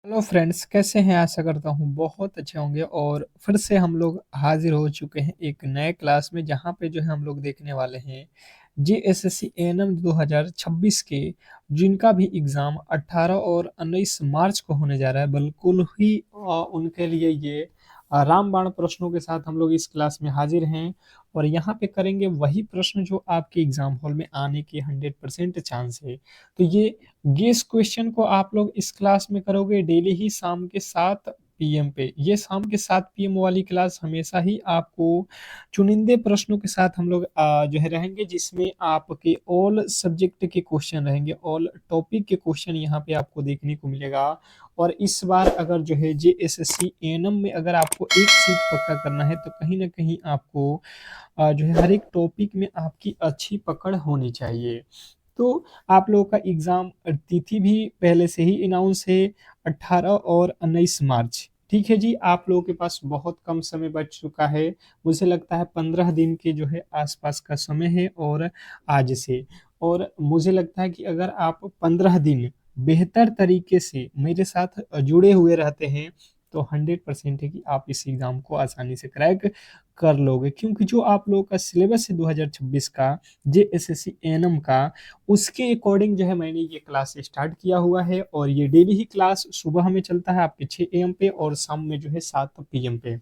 Hello friends, कैसे हैं? आशा करता हूँ बहुत अच्छे होंगे। और फिर से हम लोग हाजिर हो चुके हैं एक नए क्लास में, जहाँ पे जो है हम लोग देखने वाले हैं जेएसएससी एएनएम 2026 के, जिनका भी एग्ज़ाम 18 और 19 मार्च को होने जा रहा है। बिल्कुल ही उनके लिए ये रामबाण प्रश्नों के साथ हम लोग इस क्लास में हाजिर हैं। और यहाँ पे करेंगे वही प्रश्न जो आपके एग्जाम हॉल में आने के 100% चांस है। तो ये गेस क्वेश्चन को आप लोग इस क्लास में करोगे डेली ही शाम के 7 PM पे। ये शाम के 7 PM वाली क्लास हमेशा ही आपको चुनिंदे प्रश्नों के साथ हम लोग जो है रहेंगे, जिसमें आपके ऑल सब्जेक्ट के क्वेश्चन रहेंगे, ऑल टॉपिक के क्वेश्चन यहाँ पे आपको देखने को मिलेगा। और इस बार अगर जो है जेएसएससी एएनएम में अगर आपको एक सीट पक्का करना है, तो कहीं ना कहीं आपको जो है हर एक टॉपिक में आपकी अच्छी पकड़ होनी चाहिए। तो आप लोगों का एग्जाम तिथि भी पहले से ही अनाउंस है, 18 और 19 मार्च। ठीक है जी, आप लोगों के पास बहुत कम समय बच चुका है। मुझे लगता है 15 दिन के जो है आसपास का समय है और आज से। और मुझे लगता है कि अगर आप 15 दिन बेहतर तरीके से मेरे साथ जुड़े हुए रहते हैं, तो 100% है कि आप इस एग्जाम को आसानी से क्रैक कर लोगे, क्योंकि जो आप लोगों का सिलेबस है 2026 का जेएसएससी एएनएम का, उसके अकॉर्डिंग जो है मैंने ये क्लास स्टार्ट किया हुआ है। और ये डेली ही क्लास सुबह में चलता है आपके 6 AM पे, और शाम में जो है 7 PM पे।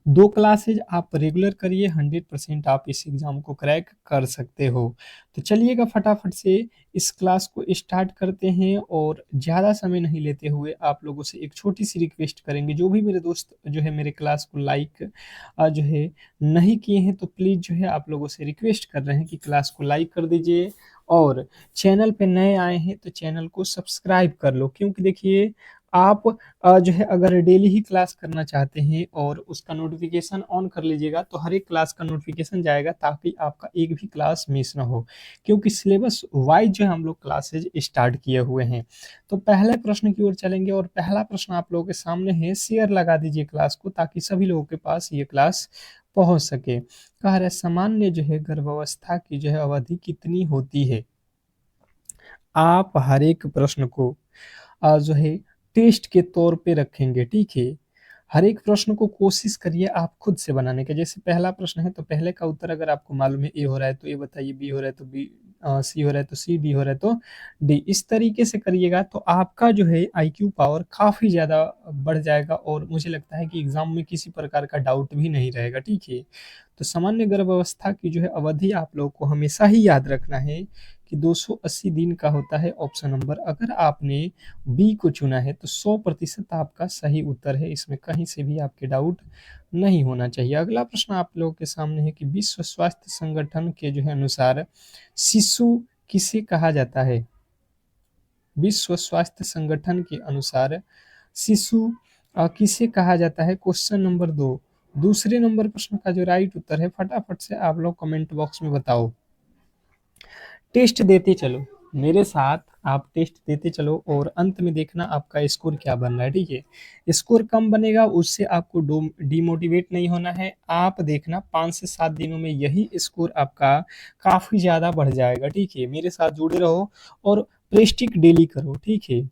दो क्लासेज आप रेगुलर करिए, 100% आप इस एग्जाम को क्रैक कर सकते हो। तो चलिएगा फटाफट से इस क्लास को स्टार्ट करते हैं। और ज़्यादा समय नहीं लेते हुए आप लोगों से एक छोटी सी रिक्वेस्ट करेंगे, जो भी मेरे दोस्त जो है मेरे क्लास को लाइक जो है नहीं किए हैं, तो प्लीज़ जो है आप लोगों से रिक्वेस्ट कर रहे हैं कि क्लास को लाइक कर दीजिए। और चैनल पे नए आए हैं तो चैनल को सब्सक्राइब कर लो, क्योंकि देखिए आप जो है अगर डेली ही क्लास करना चाहते हैं और उसका नोटिफिकेशन ऑन कर लीजिएगा, तो हर एक क्लास का नोटिफिकेशन जाएगा, ताकि आपका एक भी क्लास मिस ना हो। क्योंकि सिलेबस वाइज जो है हम लोग क्लासेज स्टार्ट किए हुए हैं। तो पहले प्रश्न की ओर चलेंगे, और पहला प्रश्न आप लोगों के सामने है। शेयर लगा दीजिए क्लास को, ताकि सभी लोगों के पास ये क्लास पहुंच सके। कह रहे सामान्य जो है गर्भावस्था की जो है अवधि कितनी होती है? आप हर एक प्रश्न को जो है टेस्ट के तौर पे रखेंगे, ठीक है। हर एक प्रश्न को कोशिश करिए आप खुद से बनाने का। जैसे पहला प्रश्न है, तो पहले का उत्तर अगर आपको मालूम है ए हो रहा है तो ए बताइए, बी हो रहा है तो बी, सी हो रहा है तो सी, डी हो रहा है तो डी। इस तरीके से करिएगा तो आपका जो है आईक्यू पावर काफ़ी ज़्यादा बढ़ जाएगा, और मुझे लगता है कि एग्जाम में किसी प्रकार का डाउट भी नहीं रहेगा, ठीक है। तो सामान्य गर्भावस्था की जो है अवधि आप लोग को हमेशा ही याद रखना है कि 280 दिन का होता है ऑप्शन नंबर। अगर आपने बी को चुना है तो 100% आपका सही उत्तर है, इसमें कहीं से भी आपके डाउट नहीं होना चाहिए। अगला प्रश्न आप लोगों के सामने है कि विश्व स्वास्थ्य संगठन के जो है अनुसार शिशु किसे कहा जाता है? विश्व स्वास्थ्य संगठन के अनुसार शिशु किसे कहा जाता है? Question number 2। दूसरे नंबर प्रश्न का जो राइट उत्तर है, फटाफट से आप लोग कमेंट बॉक्स में बताओ। टेस्ट देते चलो मेरे साथ, आप टेस्ट देते चलो, और अंत में देखना आपका स्कोर क्या बन रहा है, ठीक है। स्कोर कम बनेगा उससे आपको डिमोटिवेट नहीं होना है। आप देखना 5 से 7 दिनों में यही स्कोर आपका काफ़ी ज़्यादा बढ़ जाएगा, ठीक है। मेरे साथ जुड़े रहो और प्रेस्टिक डेली करो, ठीक है।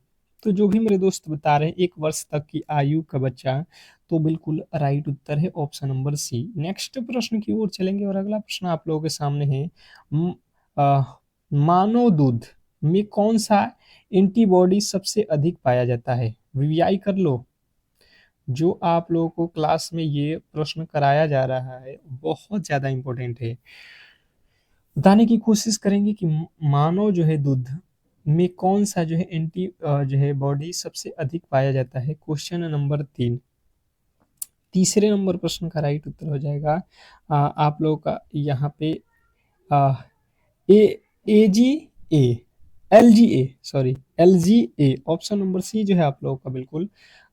तो जो भी मेरे दोस्त बता रहे हैं 1 वर्ष तक की आयु का बच्चा, तो बिल्कुल राइट उत्तर है ऑप्शन नंबर सी। नेक्स्ट प्रश्न की ओर चलेंगे, और अगला प्रश्न आप लोगों के सामने है। म- अ, मानव दूध में कौन सा एंटीबॉडी सबसे अधिक पाया जाता है? वीवीआई कर लो। जो आप लोगों को क्लास में ये प्रश्न कराया जा रहा है बहुत ज़्यादा इम्पोर्टेंट है। बताने की कोशिश करेंगे कि मानव जो है दूध में कौन सा जो है एंटी जो है बॉडी सबसे अधिक पाया जाता है। Question number 3। तीसरे नंबर प्रश्न का राइट उत्तर हो जाएगा आप लोगों का यहाँ पे आ, A A G A L G A, sorry, L G A. Option number C जो है आप लोगों का बिल्कुल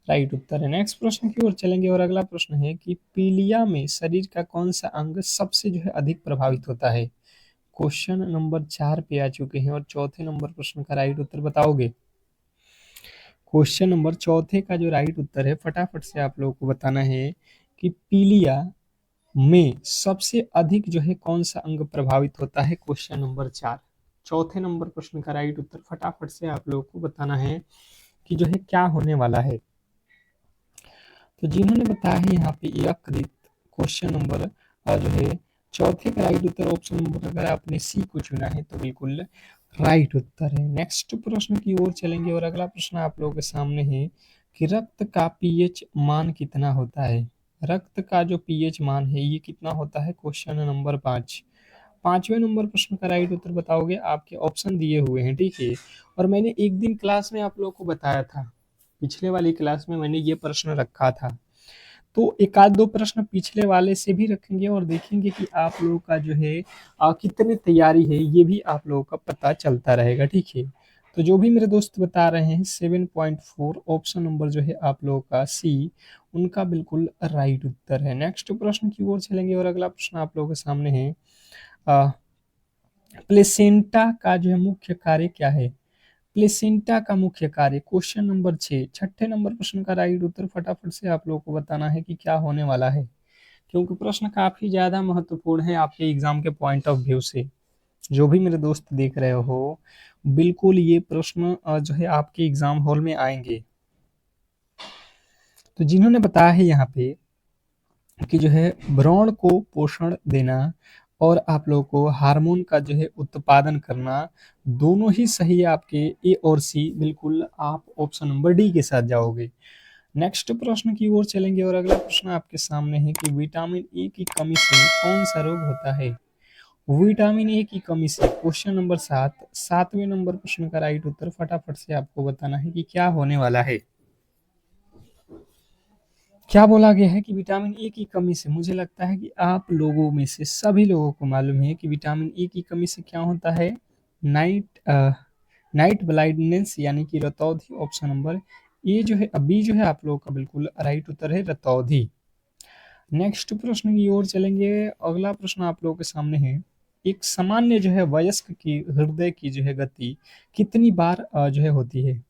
राइट उत्तर है। नेक्स्ट प्रश्न की ओर चलेंगे, और अगला प्रश्न है कि पीलिया में शरीर का कौन सा अंग सबसे जो है अधिक प्रभावित होता है? क्वेश्चन नंबर 4 पे आ चुके हैं, और चौथे नंबर प्रश्न का राइट उत्तर बताओगे? क्वेश्चन नंबर चौथे का जो राइट उत्तर है, फटाफट से आप लोगों को बताना है कि पीलिया में सबसे अधिक जो है कौन सा अंग प्रभावित होता है। क्वेश्चन नंबर 4, चौथे नंबर प्रश्न का राइट उत्तर फटाफट से आप लोगों को बताना है। कि जो है क्या होने वाला है। तो जिन्होंने बताया है यहाँ पे यकृत, क्वेश्चन नंबर जो है चौथे का राइट उत्तर ऑप्शन नंबर, अगर आपने सी को चुना है तो बिल्कुल राइट उत्तर है। नेक्स्ट प्रश्न की ओर चलेंगे और अगला प्रश्न आप लोगों के सामने है कि रक्त का पीएच मान कितना होता है। रक्त का जो पीएच मान है ये कितना होता है, क्वेश्चन नंबर 5। पांचवें नंबर प्रश्न का राइट उत्तर बताओगे, आपके ऑप्शन दिए हुए हैं, ठीक है। और मैंने एक दिन क्लास में आप लोगों को बताया था, पिछले वाली क्लास में मैंने ये प्रश्न रखा था। तो एक आध दो प्रश्न पिछले वाले से भी रखेंगे और देखेंगे कि आप लोगों का जो है कितनी तैयारी है ये भी आप लोगों का पता चलता रहेगा, ठीक है। तो जो भी मेरे दोस्त बता रहे हैं 7.4 ऑप्शन नंबर जो है आप लोगों का सी, उनका बिल्कुल राइट उत्तर है। नेक्स्ट प्रश्न की ओर चलेंगे और अगला प्रश्न आप लोगों के सामने है प्लेसेंटा का जो है मुख्य कार्य क्या है। प्लेसेंटा का मुख्य कार्य, क्वेश्चन नंबर 6, छठे नंबर प्रश्न का राइट उत्तर फटाफट से आप लोगों को बताना है कि क्या होने वाला है, क्योंकि प्रश्न काफी ज्यादा महत्वपूर्ण है आपके एग्जाम के पॉइंट ऑफ व्यू से। जो भी मेरे दोस्त देख रहे हो, बिल्कुल ये प्रश्न जो है आपके एग्जाम हॉल में आएंगे। तो जिन्होंने बताया है यहाँ पे कि जो है भ्रूण को पोषण देना और आप लोगों को हार्मोन का जो है उत्पादन करना, दोनों ही सही है आपके ए और सी, बिल्कुल आप ऑप्शन नंबर डी के साथ जाओगे। नेक्स्ट प्रश्न की ओर चलेंगे और अगला प्रश्न आपके सामने है कि विटामिन ए की कमी से कौन सा रोग होता है। विटामिन ए की कमी से, क्वेश्चन नंबर 7, सातवें नंबर प्रश्न का राइट उत्तर फटाफट से आपको बताना है कि क्या होने वाला है। क्या बोला गया है कि विटामिन ए की कमी से, मुझे लगता है कि आप लोगों में से सभी लोगों को मालूम है कि विटामिन ए की कमी से क्या होता है, नाइट नाइट ब्लाइंडनेस यानी कि रतौंधी, ऑप्शन नंबर ए जो है, बी जो है आप लोगों का बिल्कुल राइट उत्तर है, रतौंधी। नेक्स्ट प्रश्न की ओर चलेंगे, अगला प्रश्न आप लोगों के सामने है, एक सामान्य जो है वयस्क की हृदय की जो है गति कितनी बार जो है होती है।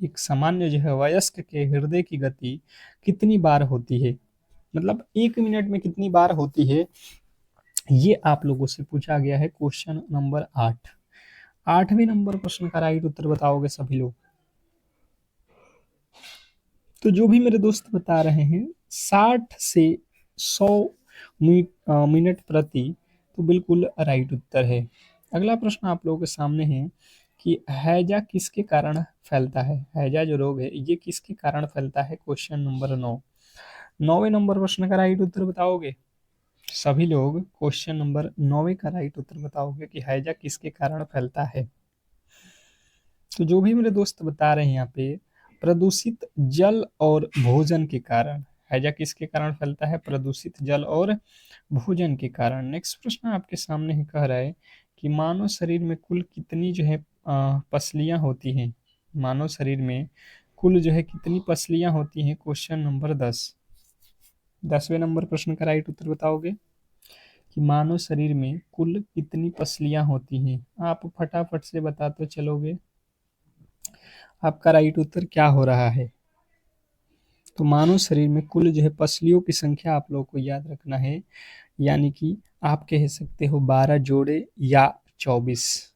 एक सामान्य जो है वयस्क के हृदय की गति कितनी बार होती है, मतलब 1 मिनट में कितनी बार होती है, ये आप लोगों से पूछा गया है, क्वेश्चन नंबर 8। आठवें नंबर प्रश्न का राइट उत्तर बताओगे सभी लोग। तो जो भी मेरे दोस्त बता रहे हैं 60 से 100 मिनट प्रति, तो बिल्कुल राइट उत्तर है। अगला प्रश्न आप लोगों के सामने है कि हैजा किसके कारण फैलता है। हैजा जो रोग है ये किसके कारण फैलता है, क्वेश्चन नंबर 9। नौवे नंबर प्रश्न का राइट उत्तर बताओगे सभी लोग, क्वेश्चन नंबर 9 का राइट उत्तर बताओगे कि हैजा किसके कारण फैलता है। तो जो भी मेरे दोस्त बता रहे हैं यहाँ पे, प्रदूषित जल और भोजन के कारण, हैजा किसके कारण फैलता है, प्रदूषित जल और भोजन के कारण। नेक्स्ट प्रश्न आपके सामने ही कह रहा है कि मानव शरीर में कुल कितनी जो है पसलियां होती हैं। मानव शरीर में कुल जो है कितनी पसलियां होती हैं, क्वेश्चन नंबर 10। 10वें नंबर प्रश्न का राइट उत्तर बताओगे कि मानव शरीर में कुल कितनी पसलियां होती हैं। आप फटाफट से बताते चलोगे आपका राइट उत्तर क्या हो रहा है। तो मानव शरीर में कुल जो है पसलियों की संख्या आप लोगों को याद रखना है, यानी कि आप कह सकते हो 12 जोड़े या 24।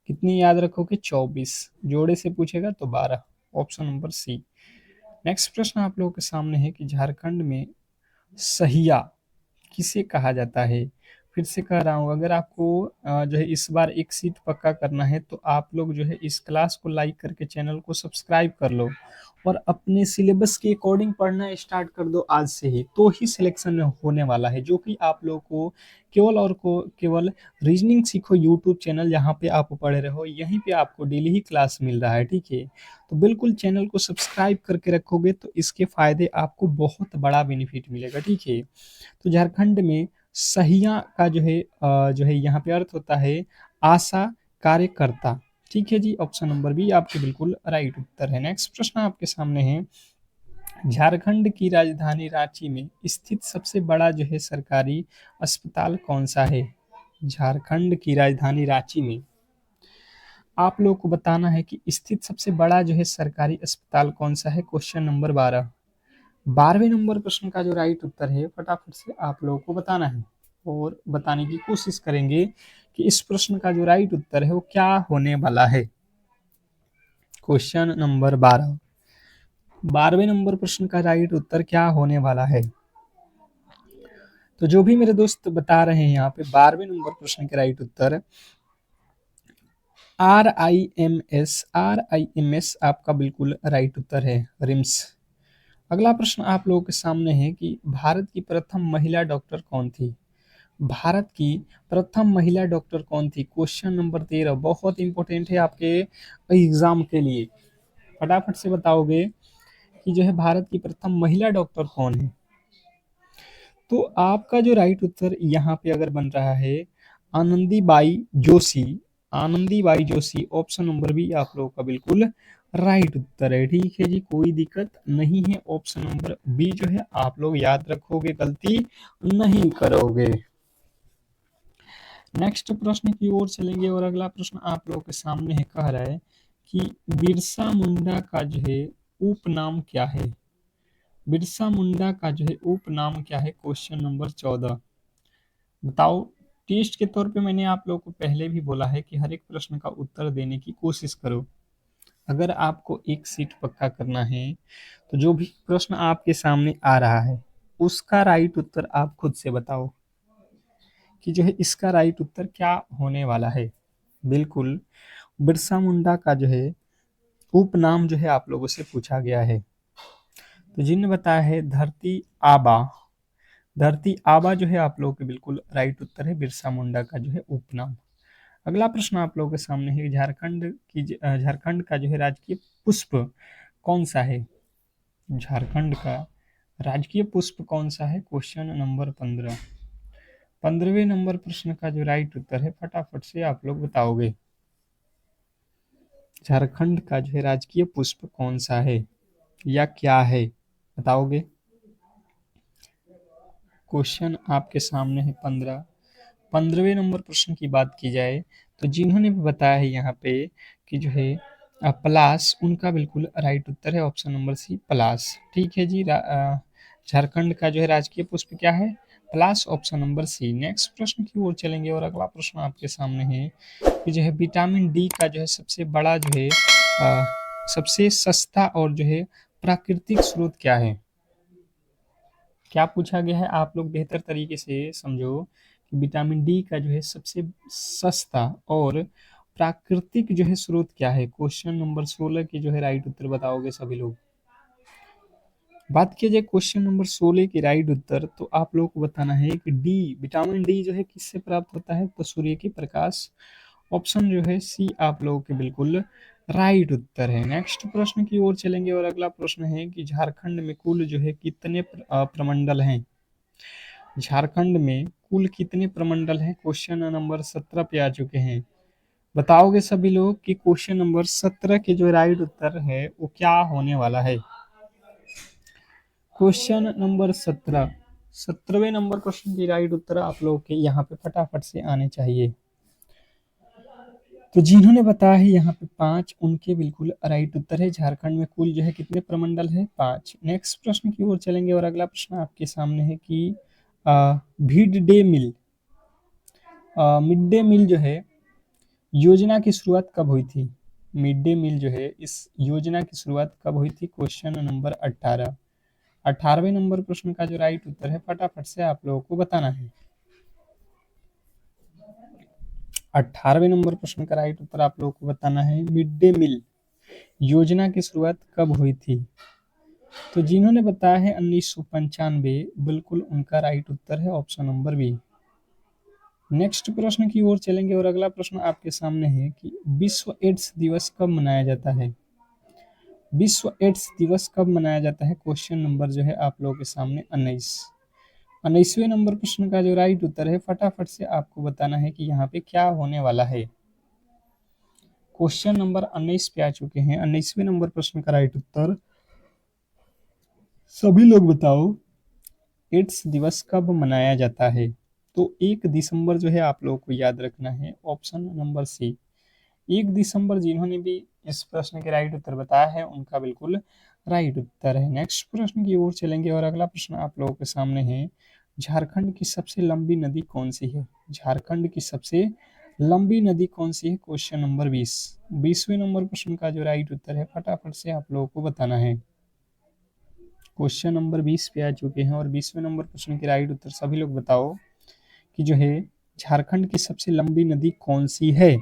कितनी याद रखोगे, 24, जोड़े से पूछेगा तो 12, ऑप्शन नंबर सी। नेक्स्ट प्रश्न आप लोगों के सामने है कि झारखंड में सहिया किसे कहा जाता है। फिर से कह रहा हूँ, अगर आपको जो है इस बार एक सीट पक्का करना है तो आप लोग जो है इस क्लास को लाइक करके चैनल को सब्सक्राइब कर लो और अपने सिलेबस के अकॉर्डिंग पढ़ना स्टार्ट कर दो आज से ही, तो ही सिलेक्शन होने वाला है। जो कि आप लोग को केवल और को केवल रीजनिंग सीखो यूट्यूब चैनल, जहाँ पे आप पढ़ रहे हो यहीं पे आपको डेली ही क्लास मिल रहा है, ठीक है। तो बिल्कुल चैनल को सब्सक्राइब करके रखोगे तो इसके फायदे आपको बहुत बड़ा बेनिफिट मिलेगा, ठीक है। तो झारखंड में सहिया का जो है यहाँ पे अर्थ होता है आशा कार्यकर्ता, ठीक है जी, ऑप्शन नंबर बी आपके बिल्कुल राइट उत्तर है। नेक्स्ट प्रश्न आपके सामने है, झारखंड की राजधानी रांची में स्थित सबसे बड़ा जो है सरकारी अस्पताल कौन सा है। झारखंड की राजधानी रांची में आप लोग को बताना है कि स्थित सबसे बड़ा जो है सरकारी अस्पताल कौन सा है, क्वेश्चन नंबर 12। 12वें नंबर प्रश्न का जो राइट उत्तर है फटाफट से आप लोगों को बताना है और बताने की कोशिश करेंगे कि इस प्रश्न का जो राइट उत्तर है वो क्या होने वाला है। Question number 12। 12वें नंबर प्रश्न का राइट उत्तर क्या होने वाला है? तो जो भी मेरे दोस्त बता रहे हैं यहाँ पे 12वें नंबर प्रश्न के राइट उत्तर RIMS आपका बिल्कुल राइट उत्तर है, रिम्स। अगला प्रश्न आप लोगों के सामने है कि भारत की प्रथम महिला डॉक्टर कौन थी? भारत की प्रथम महिला डॉक्टर कौन थी? क्वेश्चन नंबर 13 बहुत इंपॉर्टेंट है आपके एग्जाम के लिए। फटाफट से बताओगे कि जो है भारत की प्रथम महिला डॉक्टर कौन है? तो आपका जो राइट उत्तर यहाँ पे अगर बन रहा है Anandibai Joshi. Anandibai Joshi option number B आप लोगों का बिल्कुल राइट उत्तर है। ठीक है जी, कोई दिक्कत नहीं है। ऑप्शन नंबर बी जो है आप लोग याद रखोगे, गलती नहीं करोगे। नेक्स्ट प्रश्न की ओर चलेंगे और अगला प्रश्न आप लोगों के सामने है, कह रहा है कि बिरसा मुंडा का जो है उपनाम क्या है? बिरसा मुंडा का जो है उपनाम क्या है? क्वेश्चन नंबर 14 बताओ। टेस्ट के तौर पे मैंने आप लोगों को पहले भी बोला है कि हर एक प्रश्न का उत्तर देने की कोशिश करो। अगर आपको एक सीट पक्का करना है तो जो भी प्रश्न आपके सामने आ रहा है उसका राइट उत्तर आप खुद से बताओ कि जो है इसका राइट उत्तर क्या होने वाला है। बिल्कुल बिरसा मुंडा का जो है उपनाम जो है आप लोगों से पूछा गया है। तो जिन्होंने बताया है धरती आबा। धरती आबा जो है आप लोगों के बिल्कुल राइट उत्तर है, बिरसा मुंडा का जो है उपनाम। अगला प्रश्न आप लोगों के सामने है झारखंड का जो है राजकीय पुष्प कौन सा है? झारखंड का राजकीय पुष्प कौन सा है? Question number 15। 15वें नंबर प्रश्न का जो राइट उत्तर है फटाफट से आप लोग बताओगे। झारखंड का जो है राजकीय पुष्प कौन सा है या क्या है, बताओगे? क्वेश्चन आपके सामने है 15। 15वें नंबर प्रश्न की बात की जाए तो जिन्होंने भी बताया है यहाँ पे कि जो है पलास, उनका बिल्कुल राइट उत्तर है ऑप्शन नंबर सी, पलास। ठीक है जी, झारखंड का जो है राजकीय पुष्प क्या है? पलास, ऑप्शन नंबर सी। नेक्स्ट प्रश्न की ओर चलेंगे और अगला प्रश्न आपके सामने है कि जो है विटामिन डी का जो है सबसे बड़ा जो है सबसे सस्ता और जो है प्राकृतिक स्रोत क्या है? क्या पूछा गया है, आप लोग बेहतर तरीके से समझो कि विटामिन डी का जो है सबसे सस्ता और प्राकृतिक जो है स्रोत क्या है? क्वेश्चन नंबर 16 की जो है राइट उत्तर बताओगे सभी लोग। बात किया जाए क्वेश्चन नंबर 16 की राइट उत्तर तो आप लोगों को बताना है कि डी, विटामिन डी जो है किससे प्राप्त होता है? तो सूर्य के प्रकाश, ऑप्शन जो है सी आप लोगों के बिल्कुल राइट उत्तर है। नेक्स्ट प्रश्न की ओर चलेंगे और अगला प्रश्न है कि झारखंड में कुल जो है कितने प्रमंडल हैं? झारखंड में कुल कितने प्रमंडल हैं? क्वेश्चन नंबर 17 पे आ चुके हैं। बताओगे सभी लोग कि क्वेश्चन नंबर 17 के जो राइट उत्तर है वो क्या होने वाला है? क्वेश्चन नंबर 17, 17वें नंबर क्वेश्चन की राइट उत्तर आप लोग के यहाँ पे फटाफट से आने चाहिए। तो जिन्होंने बताया है यहाँ पे 5, उनके बिल्कुल राइट उत्तर है। झारखंड में कुल जो है कितने प्रमंडल है? 5। नेक्स्ट प्रश्न की ओर चलेंगे और अगला प्रश्न आपके सामने है कि mid day meal, mid day meal जो है योजना की शुरुआत कब हुई थी? मिड डे मील जो है इस योजना की शुरुआत कब हुई थी? Question number 18। 18वें नंबर प्रश्न का जो राइट उत्तर है फटाफट से आप लोगों को बताना है। 18वें नंबर प्रश्न का राइट उत्तर आप लोगों को बताना है, मिड डे मील योजना की शुरुआत कब हुई थी? तो जिन्होंने बताया है 1995, बिल्कुल उनका राइट उत्तर है ऑप्शन नंबर बी। नेक्स्ट प्रश्न की ओर चलेंगे और अगला प्रश्न आपके सामने है कि विश्व एड्स दिवस कब मनाया जाता है? विश्व एड्स दिवस कब मनाया जाता है? क्वेश्चन नंबर जो है आप लोगों के सामने 19। 19वें नंबर प्रश्न का जो राइट उत्तर है फटाफट से आपको बताना है कि यहाँ पे क्या होने वाला है। क्वेश्चन नंबर 19 पे आ चुके हैं। 19वें नंबर प्रश्न का राइट उत्तर सभी लोग बताओ, एड्स दिवस कब मनाया जाता है? तो 1 दिसंबर जो है आप लोगों को याद रखना है, ऑप्शन नंबर सी। 1 दिसंबर जिन्होंने भी इस प्रश्न के राइट उत्तर बताया है उनका बिल्कुल राइट उत्तर है। नेक्स्ट प्रश्न की ओर चलेंगे और अगला प्रश्न आप लोगों के सामने है, झारखंड की सबसे लंबी नदी कौन सी है? झारखंड की सबसे लंबी नदी कौन सी है? Question number 20। 20वें नंबर प्रश्न का जो राइट उत्तर है फटाफट से आप लोगों को बताना है। क्वेश्चन नंबर 20 पे आ चुके हैं और 20वें नंबर प्रश्न के राइट उत्तर सभी लोग बताओ कि जो है झारखंड की सबसे लंबी नदी कौन सी है?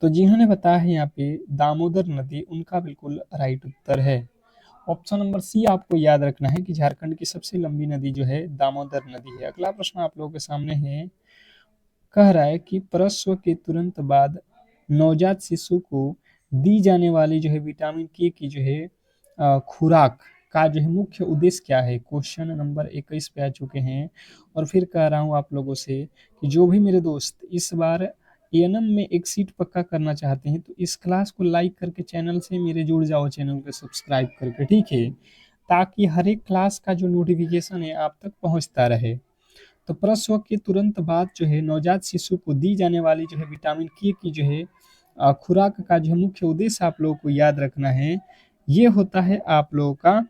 तो जिन्होंने बताया है यहाँ पे दामोदर नदी, उनका बिल्कुल राइट उत्तर है। ऑप्शन नंबर सी आपको याद रखना है कि झारखंड की सबसे लंबी नदी जो है दामोदर नदी है। अगला प्रश्न आप लोगों के सामने है, कह रहा है कि प्रसव के तुरंत बाद नवजात शिशु को दी जाने वाली जो है विटामिन के की जो है खुराक का जो है मुख्य उद्देश्य क्या है? क्वेश्चन नंबर 21 पे आ चुके हैं और फिर कह रहा हूँ आप लोगों से कि जो भी मेरे दोस्त इस बार एएनएम में एक सीट पक्का करना चाहते हैं तो इस क्लास को लाइक करके चैनल से मेरे जुड़ जाओ, चैनल को सब्सक्राइब करके, ठीक है, ताकि हर एक क्लास का जो नोटिफिकेशन है आप तक पहुंचता रहे। तो प्रसव के तुरंत बाद जो है नवजात शिशु को दी जाने वाली जो है विटामिन के की जो है खुराक का जो है मुख्य उद्देश्य आप लोगों को याद रखना है, ये होता है आप लोगों का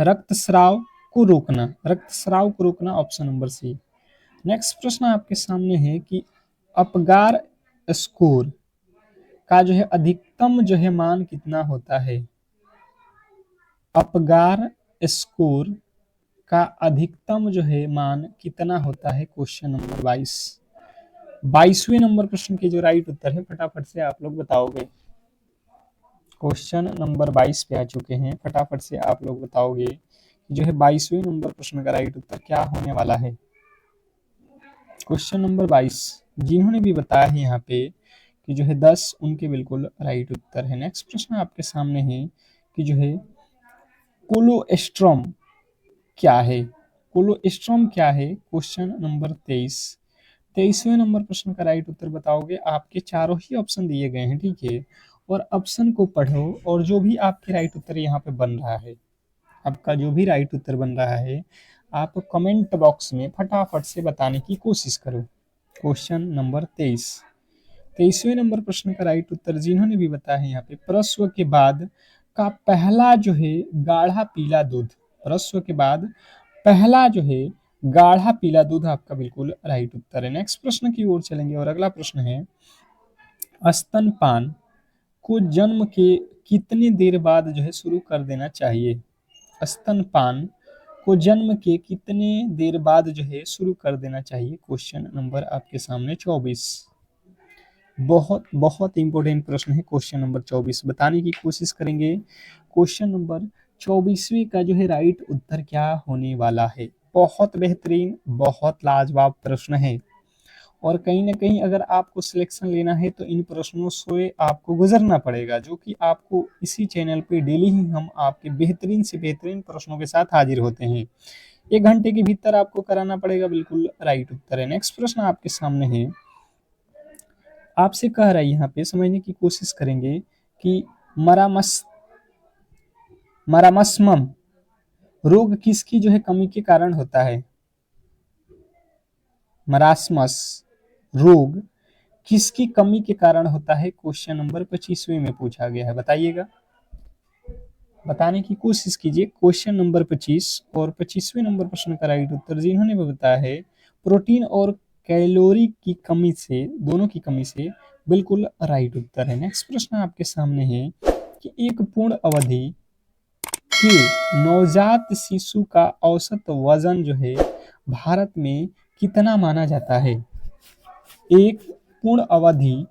रक्तस्राव को रोकना। रक्तस्राव को रोकना, ऑप्शन नंबर सी। नेक्स्ट प्रश्न आपके सामने है कि अपगार स्कोर का जो है अधिकतम जो है मान कितना होता है? अपगार स्कोर का अधिकतम जो है मान कितना होता है? Question number 22। 22वें नंबर प्रश्न के जो राइट उत्तर है फटाफट से आप लोग बताओगे। क्वेश्चन नंबर 22 पे आ चुके हैं, फटाफट से आप लोग बताओगे कि जो है 22वें नंबर प्रश्न का राइट उत्तर क्या होने वाला है। क्वेश्चन नंबर 22 जिन्होंने भी बताया है यहाँ पे कि जो है 10, उनके बिल्कुल राइट उत्तर है। नेक्स्ट प्रश्न आपके सामने है कि जो है कोलोस्ट्रम क्या है? कोलोस्ट्रम क्या है? Question number 23। 23वें नंबर प्रश्न का राइट उत्तर बताओगे। आपके चारों ही ऑप्शन दिए गए हैं, ठीक है, और ऑप्शन को पढ़ो और जो भी आपके राइट उत्तर यहाँ पे बन रहा है, आपका जो भी राइट उत्तर बन रहा है, आप कमेंट बॉक्स में फटाफट से बताने की कोशिश करो। Question number 23। 23वें नंबर प्रश्न का राइट उत्तर जिन्होंने भी बताया है यहाँ पे, प्रसव के बाद का पहला जो है गाढ़ा पीला दूध, प्रसव के बाद पहला जो है गाढ़ा पीला दूध आपका बिल्कुल राइट उत्तर है। नेक्स्ट प्रश्न की ओर चलेंगे और अगला प्रश्न है, स्तनपान को जन्म के कितनी देर बाद जो है शुरू कर देना चाहिए? स्तनपान को जन्म के कितने देर बाद जो है शुरू कर देना चाहिए? क्वेश्चन नंबर आपके सामने 24। बहुत बहुत इंपॉर्टेंट प्रश्न है क्वेश्चन नंबर 24, बताने की कोशिश करेंगे। क्वेश्चन नंबर 24वें का जो है राइट उत्तर क्या होने वाला है? बहुत बेहतरीन, बहुत लाजवाब प्रश्न है और कहीं ना कहीं अगर आपको सिलेक्शन लेना है तो इन प्रश्नों से आपको गुजरना पड़ेगा, जो कि आपको इसी चैनल पे डेली ही हम आपके बेहतरीन से बेहतरीन प्रश्नों के साथ हाजिर होते हैं। 1 घंटे के भीतर आपको कराना पड़ेगा, बिल्कुल राइट उत्तर है। नेक्स्ट प्रश्न आपके सामने है, आपसे कह रहा है यहाँ पे समझने की कोशिश करेंगे कि मरामस्मम रोग किसकी जो है कमी के कारण होता है? मरासमस रोग किसकी कमी के कारण होता है? क्वेश्चन नंबर 25वें में पूछा गया है, बताइएगा, बताने की कोशिश कीजिए। क्वेश्चन नंबर 25 और 25वें नंबर प्रश्न का राइट उत्तर जिन्होंने भी बताया है, प्रोटीन और कैलोरी की कमी से, दोनों की कमी से, बिल्कुल राइट उत्तर है। नेक्स्ट प्रश्न आपके सामने है कि एक पूर्ण अवधि के नवजात शिशु का औसत वजन जो है भारत में कितना माना जाता है? एक पूर्ण अवधि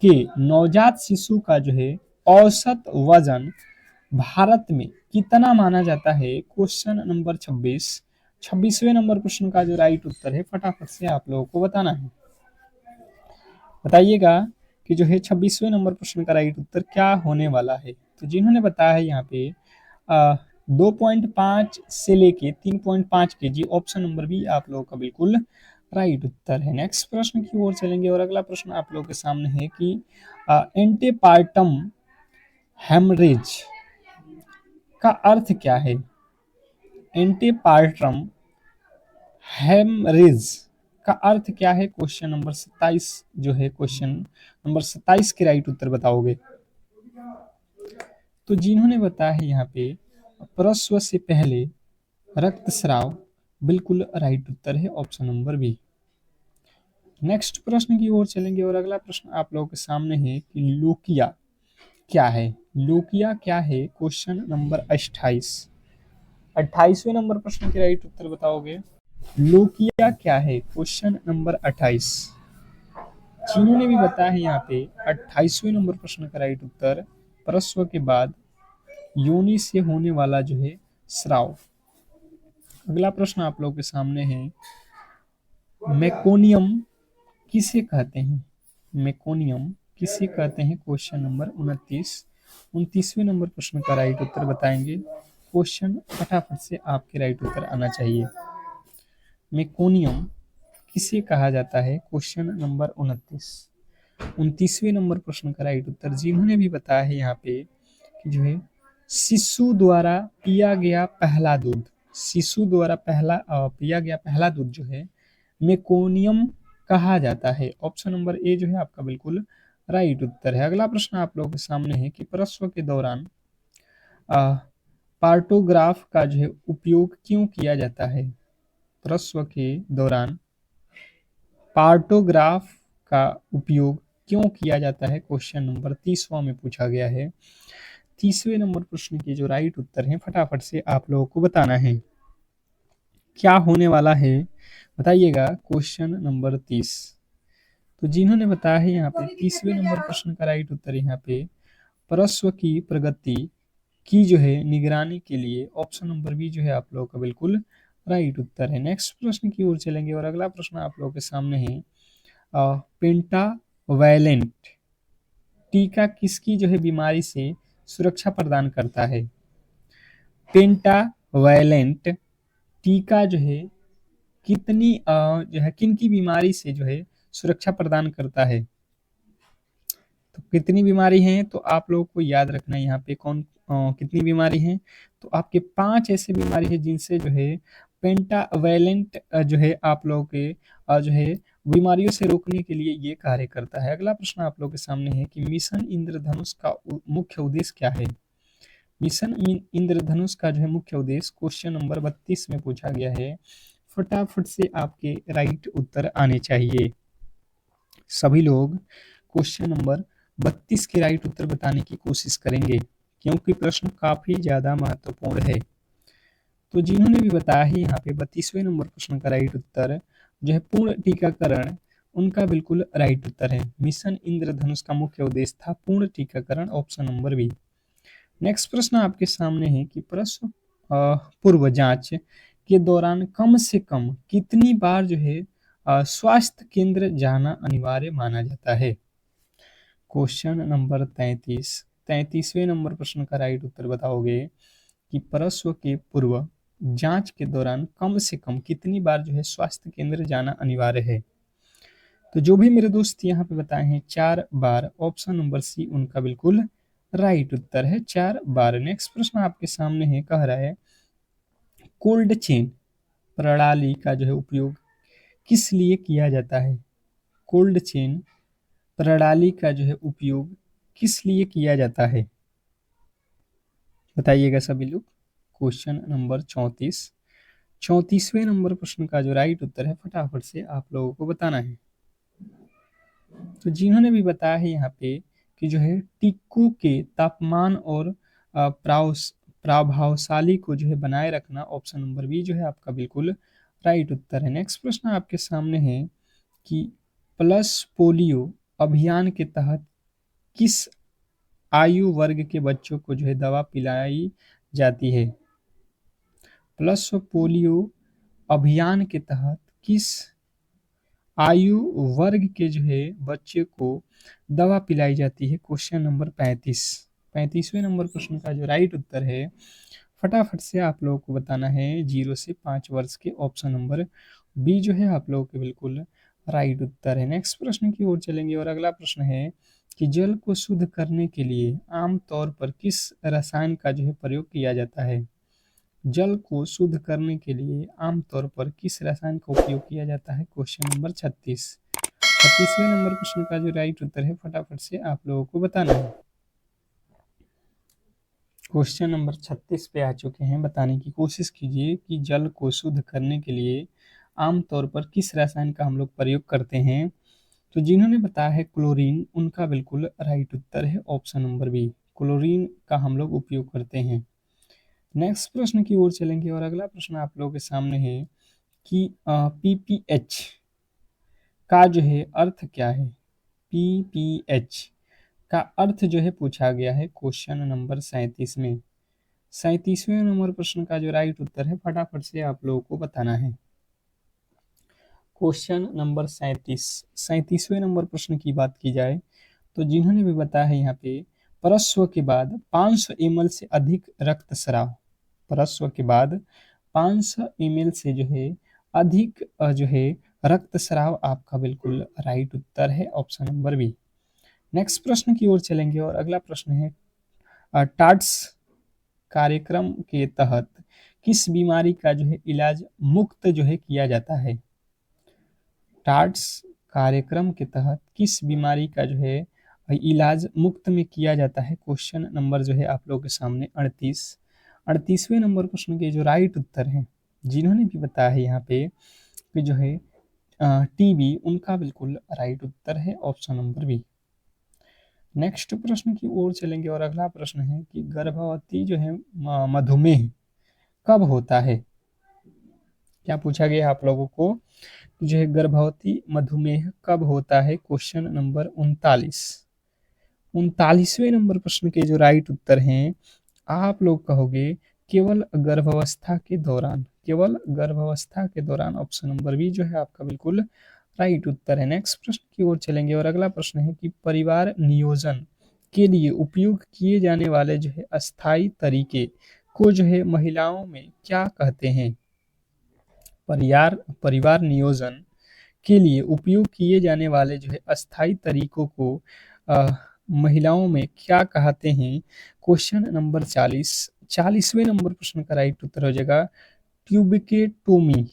के नवजात शिशु का जो है औसत वजन भारत में कितना माना जाता है? Question number 26। 26वें नंबर प्रश्न का जो राइट उत्तर है फटाफट से आप लोगों को बताना है, बताइएगा कि जो है 26वें नंबर प्रश्न का राइट उत्तर क्या होने वाला है। तो जिन्होंने बताया है यहाँ पे 2.5 से लेके 3.5 kg, ऑप्शन नंबर बी आप लोगों का बिल्कुल राइट उत्तर है। नेक्स्ट प्रश्न की ओर चलेंगे और अगला प्रश्न आप लोगों के सामने है कि एंटीपार्टम हेमरेज का अर्थ क्या है? एंटीपार्टम हेमरेज का अर्थ क्या है? क्वेश्चन नंबर 27 जो है, क्वेश्चन नंबर 27 के राइट उत्तर बताओगे। तो जिन्होंने बताया है यहाँ पे प्रसव से पहले रक्तस्राव, बिल्कुल राइट उत्तर है ऑप्शन नंबर बी। नेक्स्ट प्रश्न की ओर चलेंगे और अगला प्रश्न आप लोगों के सामने है कि लोकिया क्या है। लोकिया क्या है, क्वेश्चन नंबर 28। 28वें नंबर प्रश्न के राइट उत्तर बताओगे। लोकिया क्या है, क्वेश्चन नंबर 28। जिन्होंने भी बताया है यहाँ पे 28वें नंबर प्रश्न का राइट उत्तर, प्रसव के बाद योनि से होने वाला जो है स्राव। अगला प्रश्न आप लोगों के सामने है, मेकोनियम किसे कहते हैं। मेकोनियम किसे कहते हैं, क्वेश्चन नंबर 29। 29वें नंबर प्रश्न का राइट उत्तर बताएंगे। क्वेश्चन फटाफट से आपके राइट उत्तर आना चाहिए। मेकोनियम किसे कहा जाता है, क्वेश्चन नंबर 29। 29वें नंबर प्रश्न का राइट उत्तर जिन्होंने भी बताया है यहाँ पे कि जो है शिशु द्वारा पिया गया पहला दूध, शिशु द्वारा पिया गया पहला दूध जो है मेकोनियम कहा जाता है। ऑप्शन नंबर ए जो है आपका बिल्कुल राइट उत्तर है। अगला प्रश्न आप लोगों के सामने है कि प्रसव के दौरान पार्टोग्राफ का जो है उपयोग क्यों किया जाता है। प्रसव के दौरान पार्टोग्राफ का उपयोग क्यों किया जाता है, क्वेश्चन नंबर 30वां में पूछा गया है। 30वें नंबर प्रश्न के जो राइट उत्तर हैं फटाफट से आप लोगों को बताना है। क्या होने वाला है बताइएगा, क्वेश्चन नंबर 30। तो जिन्होंने बताया है यहाँ पे 30वें नंबर प्रश्न का राइट उत्तर यहाँ पे प्रसव की प्रगति की जो है निगरानी के लिए ऑप्शन नंबर बी जो है आप लोगों का बिल्कुल राइट उत्तर है। नेक्स्ट प्रश्न की ओर चलेंगे और अगला प्रश्न आप लोगों के सामने है, पेंटावैलेंट टीका किसकी जो है बीमारी से सुरक्षा प्रदान करता है। पेंटावैलेंट टीका जो है कितनी जो है किन की बीमारी से जो है सुरक्षा प्रदान करता है। तो कितनी बीमारी है तो आप लोगों को याद रखना है यहाँ पे कौन कितनी बीमारी है। तो आपके 5 ऐसी बीमारी है जिनसे जो है पेंटावैलेंट जो है आप लोगों के जो है बीमारियों से रोकने के लिए ये कार्य करता है। अगला प्रश्न आप लोगों के सामने है कि मिशन इंद्रधनुष का मुख्य उद्देश्य क्या है। मिशन इंद्रधनुष का जो है मुख्य उद्देश्य क्वेश्चन नंबर 32 में पूछा गया है। फटाफट से आपके राइट उत्तर आने चाहिए। सभी लोग क्वेश्चन नंबर 32 के राइट उत्तर बताने की कोशिश करेंगे क्योंकि प्रश्न काफी ज्यादा महत्वपूर्ण है। तो जिन्होंने भी बताया है यहाँ पे 32वें नंबर प्रश्न का राइट उत्तर जो है पूर्ण टीकाकरण, उनका बिल्कुल राइट उत्तर है। मिशन इंद्रधनुष का मुख्य उद्देश्य था पूर्ण टीकाकरण, ऑप्शन नंबर बी। नेक्स्ट प्रश्न आपके सामने है कि प्रसव पूर्व जांच के दौरान कम से कम कितनी बार जो है स्वास्थ्य केंद्र जाना अनिवार्य माना जाता है। Question number 33। 33वें नंबर प्रश्न का राइट उत्तर बताओगे कि प्रसव के पूर्व जांच के दौरान कम से कम कितनी बार जो है स्वास्थ्य केंद्र जाना अनिवार्य है। तो जो भी मेरे दोस्त यहाँ पे बताए हैं 4 बार, ऑप्शन नंबर सी उनका बिल्कुल राइट उत्तर है, 4 बार। नेक्स्ट प्रश्न आपके सामने है, कह रहा है कोल्ड चेन प्रणाली का जो है उपयोग किस लिए किया जाता है। कोल्ड चेन प्रणाली का जो है उपयोग किस लिए किया जाता है बताइएगा सभी लोग। Question number 34। 34वें नंबर प्रश्न का जो राइट उत्तर है फटाफट से आप लोगों को बताना है। तो जिन्होंने भी बताया है यहाँ पे कि जो है टिक्कों के तापमान और प्रभावशाली को जो है बनाए रखना, ऑप्शन नंबर बी जो है आपका बिल्कुल राइट उत्तर है। नेक्स्ट प्रश्न आपके सामने है कि पल्स पोलियो अभियान के तहत किस आयु वर्ग के बच्चों को जो है दवा पिलाई जाती है। पल्स पोलियो अभियान के तहत किस आयु वर्ग के जो है बच्चे को दवा पिलाई जाती है, क्वेश्चन नंबर 35। 35वें नंबर प्रश्न का जो राइट उत्तर है फटाफट से आप लोगों को बताना है 0 से 5 वर्ष के, ऑप्शन नंबर बी जो है आप लोगों के बिल्कुल राइट उत्तर है। नेक्स्ट प्रश्न की ओर चलेंगे और अगला प्रश्न है कि जल को शुद्ध करने के लिए आमतौर पर किस रसायन का जो है प्रयोग किया जाता है। जल को शुद्ध करने के लिए आमतौर पर किस रसायन का उपयोग किया जाता है, क्वेश्चन नंबर 36। 36वें नंबर प्रश्न का जो राइट उत्तर है फटाफट से आप लोगों को बताना है। क्वेश्चन नंबर 36 पे आ चुके हैं, बताने की कोशिश कीजिए कि जल को शुद्ध करने के लिए आमतौर पर किस रसायन का हम लोग प्रयोग करते हैं? तो जिन्होंने बताया है क्लोरीन, उनका बिल्कुल राइट उत्तर है ऑप्शन नंबर बी, क्लोरीन का हम लोग उपयोग करते हैं। नेक्स्ट प्रश्न की ओर चलेंगे और अगला प्रश्न आप लोगों के सामने है कि पीपीएच का जो है अर्थ क्या है? पीपीएच का अर्थ जो है पूछा गया है क्वेश्चन नंबर 37 में। 37वें नंबर प्रश्न का जो राइट उत्तर है फटाफट से आप लोगों को बताना है। क्वेश्चन नंबर 37वें नंबर प्रश्न की बात की जाए तो जिन्होंने भी बताया है यहाँ पे, प्रसव के बाद 500 ml से अधिक रक्तस्राव, प्रसव के बाद 500 ml से जो है अधिक जो है रक्तस्राव आपका बिल्कुल राइट उत्तर है ऑप्शन नंबर बी। नेक्स्ट प्रश्न की ओर चलेंगे और अगला प्रश्न है टाट्स कार्यक्रम के तहत किस बीमारी का जो है इलाज मुफ्त जो है किया जाता है? टाट्स कार्यक्रम के तहत किस बीमारी का जो है इलाज मुफ्त में किया जाता है? क्वेश्चन नंबर जो है आप लोगों के सामने 38वें नंबर प्रश्न के जो राइट उत्तर हैं, जिन्होंने भी बताया है यहाँ पे कि जो है टीबी, उनका बिल्कुल राइट उत्तर है ऑप्शन नंबर बी। नेक्स्ट प्रश्न की ओर चलेंगे और अगला प्रश्न है कि गर्भवती जो है मधुमेह कब होता है? क्या पूछा गया आप लोगों को, जो है गर्भवती मधुमेह कब होता है? क्वेश्चन नंबर 39वें नंबर प्रश्न के जो राइट उत्तर हैं आप लोग कहोगे केवल गर्भावस्था के दौरान, केवल गर्भावस्था के दौरान, ऑप्शन नंबर बी जो है आपका बिल्कुल राइट उत्तर है। नेक्स्ट प्रश्न की ओर चलेंगे और अगला प्रश्न है कि परिवार नियोजन के लिए उपयोग किए जाने वाले जो है अस्थायी तरीके को जो है महिलाओं में क्या कहते हैं? परिवार नियोजन के लिए उपयोग किए जाने वाले जो है अस्थायी तरीकों को महिलाओं में क्या कहते हैं? क्वेश्चन नंबर 40वें नंबर प्रश्न का राइट उत्तर हो जाएगा ट्यूबिकेटोमी।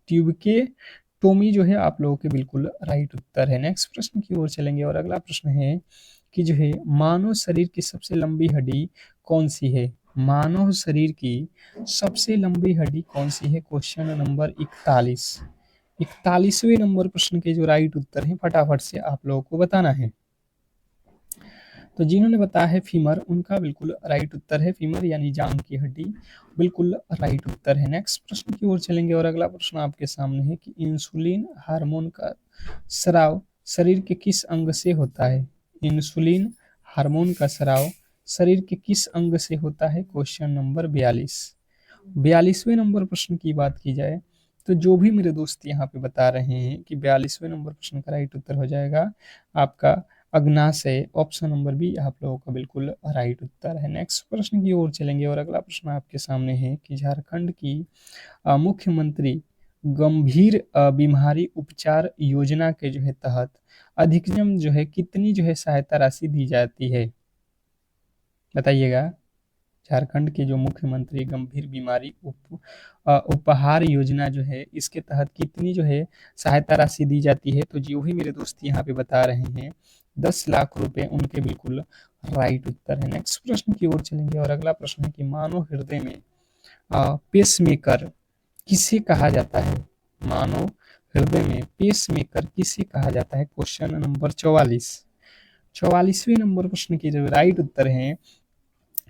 ट्यूबिकेटोमी जो है आप लोगों के बिल्कुल राइट उत्तर है। नेक्स्ट प्रश्न की ओर चलेंगे और अगला प्रश्न है कि जो है मानव शरीर की सबसे लंबी हड्डी कौन सी है? मानव शरीर की सबसे लंबी हड्डी कौन सी है? क्वेश्चन नंबर 41वें नंबर प्रश्न के जो राइट उत्तर हैं फटाफट से आप लोगों को बताना है। तो जिन्होंने बताया है फीमर, उनका बिल्कुल राइट उत्तर है फीमर यानी जांघ की हड्डी, बिल्कुल राइट उत्तर है। नेक्स्ट प्रश्न की ओर चलेंगे और अगला प्रश्न आपके सामने है कि इंसुलिन हार्मोन का स्राव शरीर के किस अंग से होता है? इंसुलिन हार्मोन का स्राव शरीर के किस अंग से होता है? क्वेश्चन नंबर 42वें नंबर प्रश्न की बात की जाए तो जो भी मेरे दोस्त यहाँ पे बता रहे हैं कि 42वें नंबर प्रश्न का राइट उत्तर हो जाएगा आपका अग्नाशय, ऑप्शन नंबर बी आप लोगों का बिल्कुल राइट उत्तर है। नेक्स्ट प्रश्न की ओर चलेंगे और अगला प्रश्न आपके सामने है कि झारखंड की मुख्यमंत्री गंभीर बीमारी उपचार योजना के जो है तहत अधिकतम जो है कितनी जो है सहायता राशि दी जाती है? बताइएगा। झारखंड के जो मुख्यमंत्री गंभीर बीमारी उपहार योजना जो है, इसके तहत कितनी जो है सहायता राशि दी जाती है? तो जो भी मेरे दोस्त यहाँ पे बता रहे हैं 10 लाख रुपए, उनके बिल्कुल राइट उत्तर है। नेक्स्ट प्रश्न की ओर चलेंगे और अगला प्रश्न है कि मानव हृदय में पेसमेकर किसे कहा जाता है? मानव हृदय में पेसमेकर किसे कहा जाता है? क्वेश्चन नंबर 44वें नंबर प्रश्न की जो राइट उत्तर है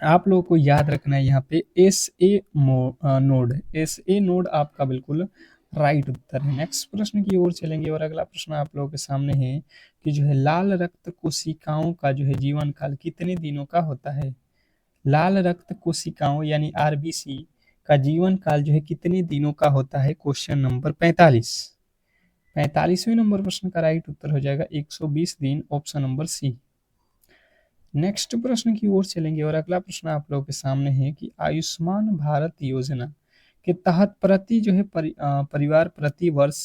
आप लोगों को याद रखना है यहाँ पे एस ए नोड आपका बिल्कुल राइट उत्तर है। नेक्स्ट प्रश्न की ओर चलेंगे और अगला प्रश्न आप लोगों के सामने है कि जो है लाल रक्त कोशिकाओं का जो है जीवन काल कितने दिनों का होता है? लाल रक्त कोशिकाओं यानी आरबीसी का जीवन काल जो है कितने दिनों का होता है? क्वेश्चन नंबर 45वें नंबर प्रश्न का राइट उत्तर हो जाएगा 120 दिन, ऑप्शन नंबर सी। नेक्स्ट प्रश्न की ओर चलेंगे और अगला प्रश्न आप लोगों के सामने है कि आयुष्मान भारत योजना के तहत प्रति जो है परिवार प्रति वर्ष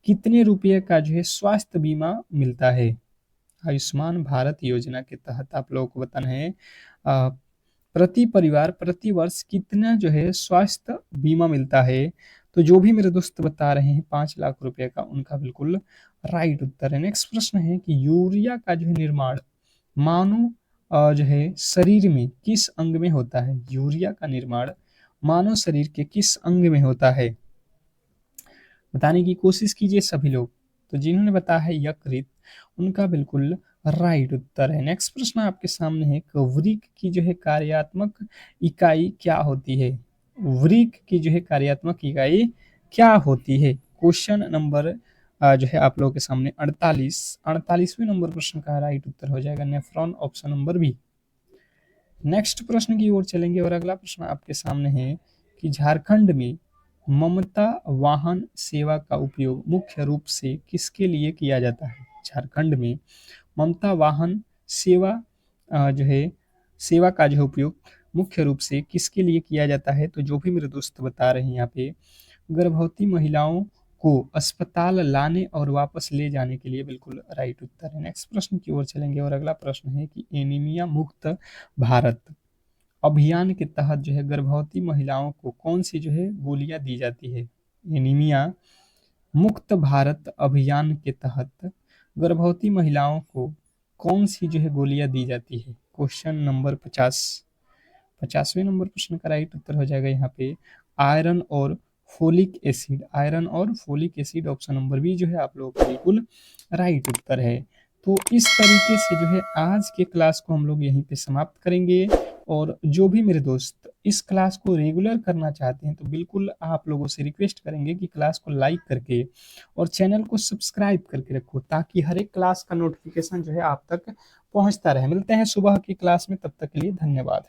कितने रुपये का जो है स्वास्थ्य बीमा मिलता है? आयुष्मान भारत योजना के तहत आप लोगों को बताना है प्रति परिवार प्रति वर्ष कितना जो है स्वास्थ्य बीमा मिलता है? तो जो भी मेरे दोस्त बता रहे हैं 5 लाख रुपए का, उनका बिल्कुल राइट उत्तर है। नेक्स्ट प्रश्न है कि यूरिया का जो है निर्माण मानव जो है शरीर में किस अंग में होता है? यूरिया का निर्माण मानव शरीर के किस अंग में होता है? बताने की कोशिश कीजिए सभी लोग। तो जिन्होंने बताया है यकृत, उनका बिल्कुल राइट उत्तर है। नेक्स्ट प्रश्न आपके सामने है कि वृक्क की जो है कार्यात्मक इकाई क्या होती है? वृक्क की जो है कार्यात्मक इकाई क्या होती है? क्वेश्चन नंबर जो है आप लोगों के सामने 48वें नंबर प्रश्न का राइट उत्तर हो जाएगा nephron, option number B. Next प्रश्न की ओर चलेंगे और अगला प्रश्न आपके सामने है कि झारखंड में ममता वाहन सेवा का उपयोग मुख्य रूप से किसके लिए किया जाता है? झारखंड में ममता वाहन सेवा जो है सेवा का जो है उपयोग मुख्य रूप से किसके लिए किया जाता है? तो जो भी मेरे दोस्त बता रहे हैं यहाँ पे, गर्भवती महिलाओं को अस्पताल लाने और वापस ले जाने के लिए बिल्कुल राइट उत्तर है। नेक्स्ट प्रश्न की ओर चलेंगे और अगला प्रश्न है कि एनीमिया मुक्त भारत अभियान के तहत जो है गर्भवती महिलाओं को कौन सी जो है गोलियां दी जाती है? एनीमिया मुक्त भारत अभियान के तहत गर्भवती महिलाओं को कौन सी जो है गोलियां दी जाती है? क्वेश्चन नंबर 50वें नंबर प्रश्न का राइट उत्तर हो जाएगा यहाँ पे आयरन और फोलिक एसिड। आयरन और folic acid, option number B जो है आप लोगों का बिल्कुल राइट उत्तर है। तो इस तरीके से जो है आज के क्लास को हम लोग यहीं पे समाप्त करेंगे। और जो भी मेरे दोस्त इस क्लास को रेगुलर करना चाहते हैं तो बिल्कुल आप लोगों से रिक्वेस्ट करेंगे कि क्लास को लाइक करके और चैनल को सब्सक्राइब करके रखो, ताकि हर एक क्लास का नोटिफिकेशन जो है आप तक पहुंचता रहे। मिलते हैं सुबह की क्लास में, तब तक के लिए धन्यवाद।